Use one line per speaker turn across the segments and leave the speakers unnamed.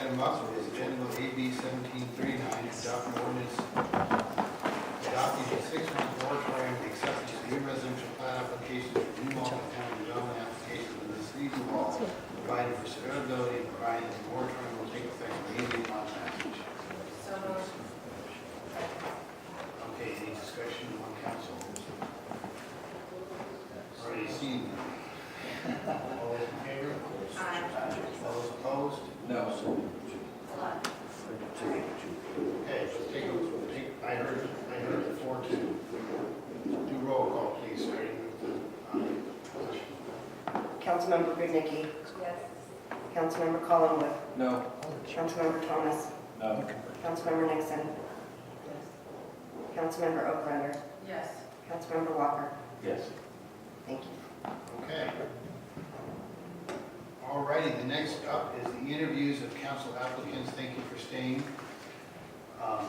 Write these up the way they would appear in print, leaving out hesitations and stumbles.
item up is agenda AB 1739, adopt an ordinance adopting a 6-month moratorium on the acceptance of new residential plat applications for new multi-family development applications in the city of Duval, providing for severability and providing that the moratorium will take effect immediately upon passage.
So moved.
Okay, any discussion on council? Already seen. All those in favor?
Aye.
All those opposed?
No.
Okay, so I heard the 4-2. Do roll call, please, starting with the question.
Councilmember Budnicki.
Yes.
Councilmember Collingwood.
No.
Councilmember Thomas.
No.
Councilmember Nixon. Councilmember Oakrunner.
Yes.
Councilmember Walker.
Yes.
Thank you.
Okay. All righty, the next up is the interviews of council applicants. Thank you for staying. I'm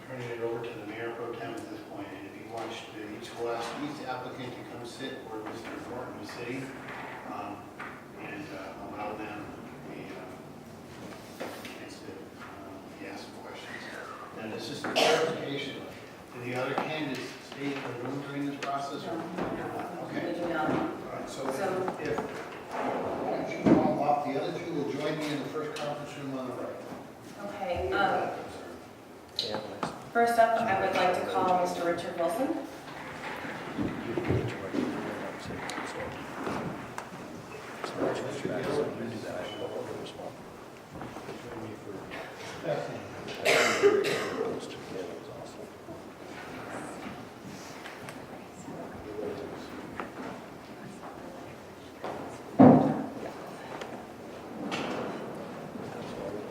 turning it over to the mayor pro tem at this point, and if you want, we'll ask each applicant to come sit where Mr. Norton was sitting, and allow them a chance to ask some questions. And this is for clarification. Do the other candidates stay in the room during this process, or okay?
We do not.
All right, so
So-
if why don't you call them up, the other two will join me in the first conference room on the right.
Okay, first up, I would like to call Mr. Richard Wilson.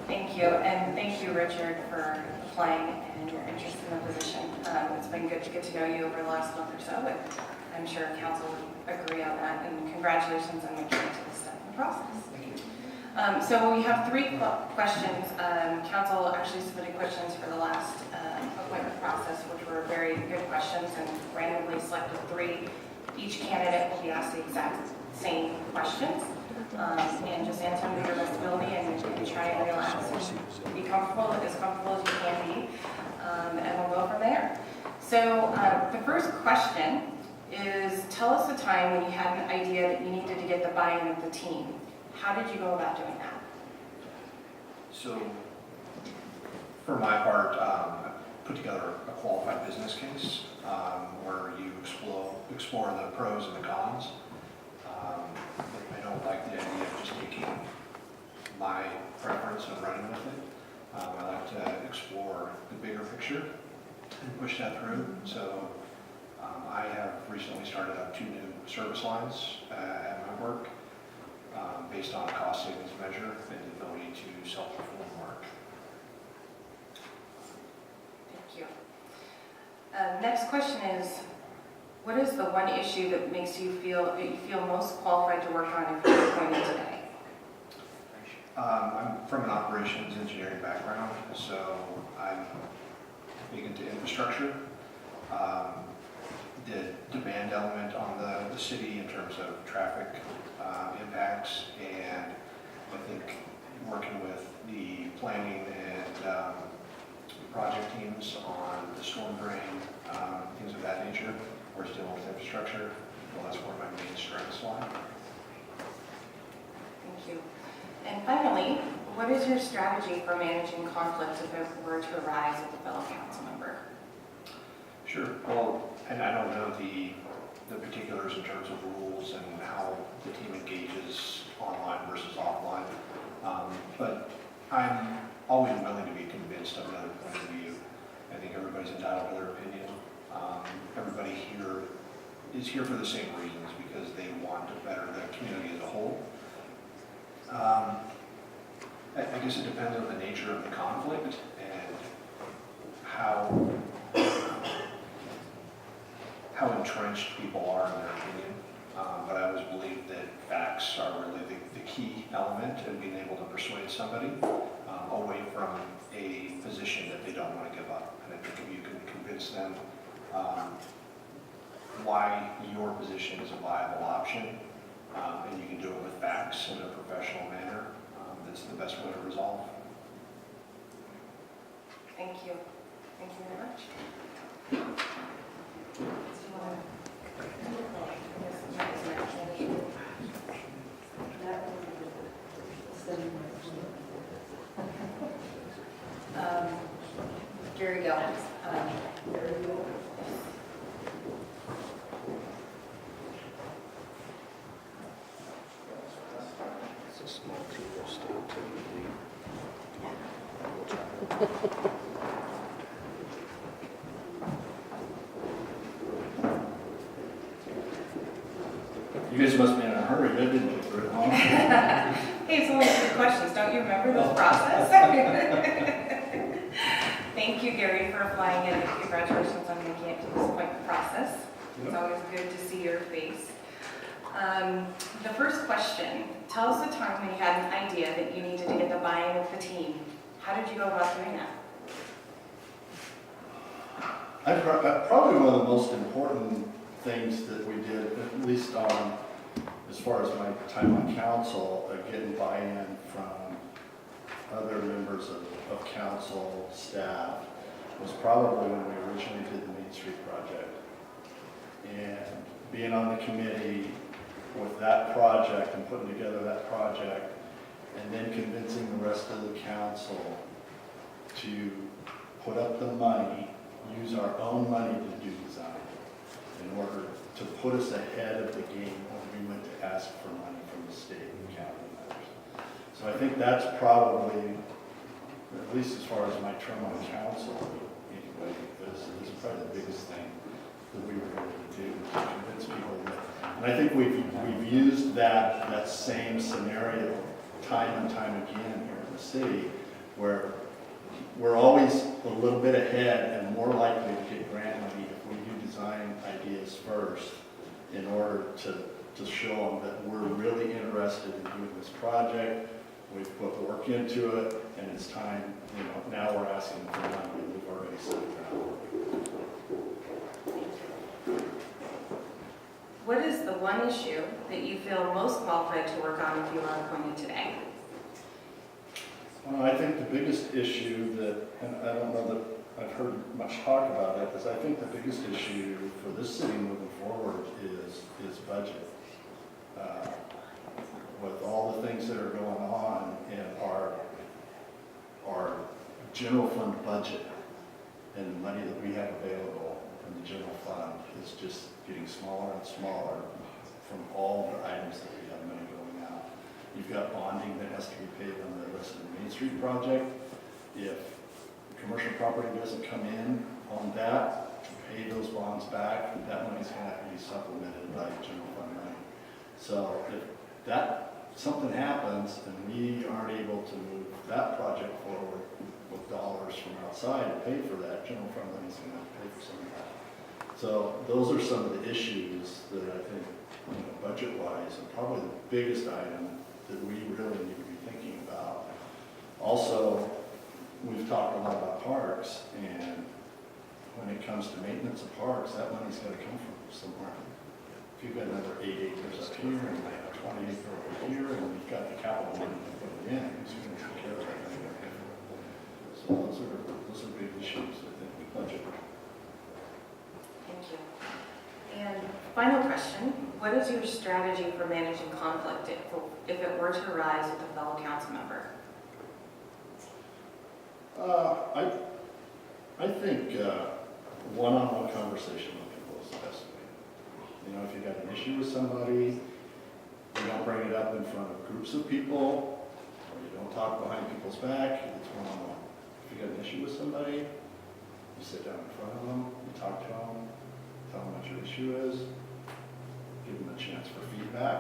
Thank you, and thank you, Richard, for applying and your interest in the position. It's been good to get to know you over the last month or so, but I'm sure council would agree on that, and congratulations on making it to this step in the process. So we have 3 questions. Council actually submitted questions for the last appointment process, which were very good questions, and randomly selected 3. Each candidate will be asked the exact same questions, and just answer them to your best ability and try and relax and be comfortable as you can be, and we'll go from there. So the first question is, tell us a time when you had an idea that you needed to get the buy-in of the team. How did you go about doing that?
So, for my part, I put together a qualified business case where you explore the pros and the cons. I don't like the idea of just taking my preference and running with it. I like to explore the bigger picture and push that through. So, I have recently started up 2 new service lines at my work. Based on a cost savings measure and the ability to self-perform work.
Thank you. Next question is, what is the one issue that you feel most qualified to work on if you're appointed today?
I'm from an operations engineering background, so I'm big into infrastructure. The demand element on the city in terms of traffic impacts, and I think working with the planning and project teams on the storm drain, things of that nature, or dealing with infrastructure, well, that's where my main strengths lie.
Thank you. And finally, what is your strategy for managing conflicts if it were to arise with a fellow council member?
Sure. Well, and I don't know the particulars in terms of rules and how the team engages online versus offline, but I'm always willing to be convinced of another point of view. I think everybody's entitled to their opinion. Everybody here is here for the same reasons, because they want to better the community as a whole. I guess it depends on the nature of the conflict and how entrenched people are in their opinion. But I always believe that facts are really the key element in being able to persuade somebody away from a position that they don't want to give up. And I think if you can convince them why your position is a viable option, and you can do it with facts in a professional manner, that's the best way to resolve
you. Thank you very much. Do you want to? Gary Gellens.
It's a small team, we'll stay until you leave.
You guys must be in a hurry, that didn't take very long.
Hey, it's only 3 questions. Don't you remember this process? Thank you, Gary, for applying and congratulations on making it to this point in the process. It's always good to see your face. The first question, tell us a time when you had an idea that you needed to get the buy-in of the team. How did you go about doing that?
Probably one of the most important things that we did, at least on, as far as my time on council, getting buy-in from other members of council, staff, was probably when we originally did the Main Street project. And being on the committee with that project and putting together that project, and then convincing the rest of the council to put up the money, use our own money to do design, in order to put us ahead of the game when we went to ask for money from the state and county members. So I think that's probably, at least as far as my term on council, anyway, is probably the biggest thing that we were able to do, to convince people that. And I think we've used that same scenario time and time again here in the city, where we're always a little bit ahead and more likely to get grant money if we do design ideas first, in order to show them that we're really interested in doing this project. We've put work into it, and it's time, now we're asking for money, and we've already set the groundwork.
What is the one issue that you feel most qualified to work on if you are appointed today?
Well, I think the biggest issue that, and I don't know that I've heard much talk about it, is I think the biggest issue for this city moving forward is budget. With all the things that are going on in our general fund budget, and the money that we have available in the general fund is just getting smaller and smaller from all the items that we have money going out. You've got bonding that has to be paid on the rest of the Main Street project. If commercial property doesn't come in on that to pay those bonds back, that money's going to have to be supplemented by general fund money. So if something happens and we aren't able to move that project forward with dollars from outside to pay for that, general fund money's going to have to pay for some of that. So those are some of the issues that I think, budget-wise, are probably the biggest item that we really need to be thinking about. Also, we've talked a lot about parks, and when it comes to maintenance of parks, that money's got to come from somewhere. If you've got another 8 acres up here and 20 acres over here, and we've got the capital money to put it in, who's going to take care of that thing? So those are big issues, I think, with budget.
Thank you. And final question, what is your strategy for managing conflict if it were to arise with a fellow council member?
I think one-on-one conversation with people is the best way. If you've got an issue with somebody, you don't bring it up in front of groups of people, or you don't talk behind people's back, it's one-on-one. If you've got an issue with somebody, you sit down in front of them, you talk to them, tell them what your issue is, give them a chance for feedback,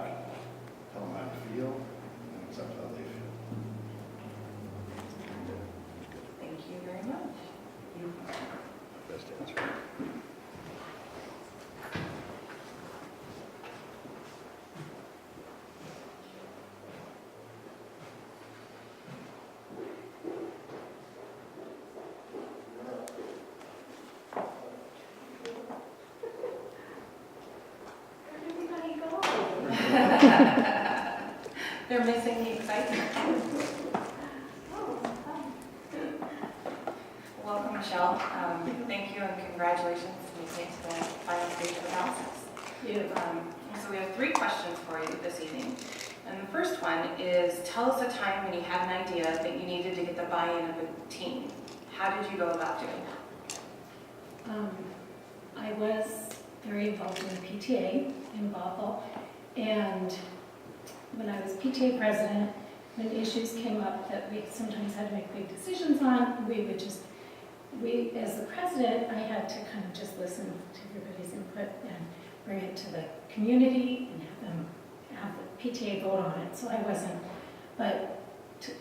tell them how you feel, and accept how they feel.
Thank you very much.
Best answer.
They're missing the excitement. Welcome, Michelle. Thank you and congratulations to making it to the final stage of the process. So we have 3 questions for you this evening. And the first one is, tell us a time when you had an idea that you needed to get the buy-in of a team. How did you go about doing that?
I was very involved in the PTA in Bothell, and when I was PTA president, when issues came up that we sometimes had to make big decisions on, as the president, I had to kind of just listen to everybody's input and bring it to the community and have the PTA vote on it. So I wasn't, but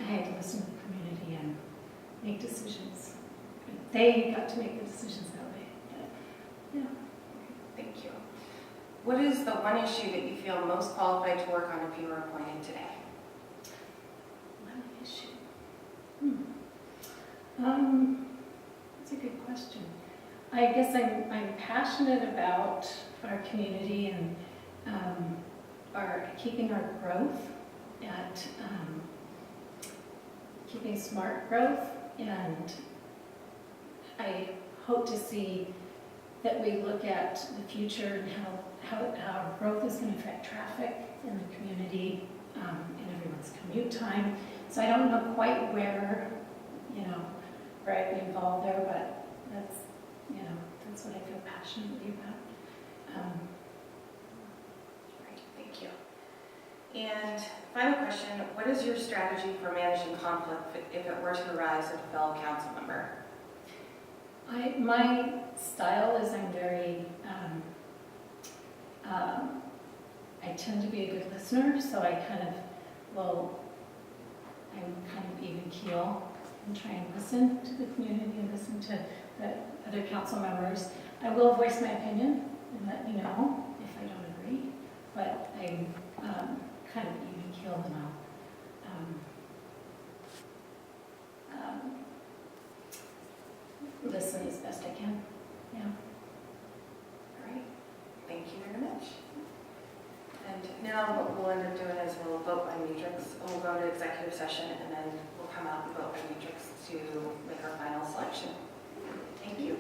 I had to listen to the community and make decisions. They got to make the decisions that way. But, yeah.
Thank you. What is the one issue that you feel most qualified to work on if you were appointed today?
One issue. That's a good question. I guess I'm passionate about our community and keeping our growth at keeping smart growth, and I hope to see that we look at the future and how our growth is going to affect traffic in the community and everyone's commute time. So I don't know quite where I'd be involved there, but that's what I feel passionately about.
Great, thank you. And final question, what is your strategy for managing conflict if it were to arise with a fellow council member?
My style is I'm very, I tend to be a good listener, so I'm kind of even keel and try and listen to the community and listen to the other council members. I will voice my opinion and let you know if I don't agree, but I'm kind of even keel and I'll listen as best I can. Yeah.
All right, thank you very much. And now what we'll end up doing is we'll vote by matrix. We'll go to executive session and then we'll come out and vote by matrix to make our final selection. Thank you.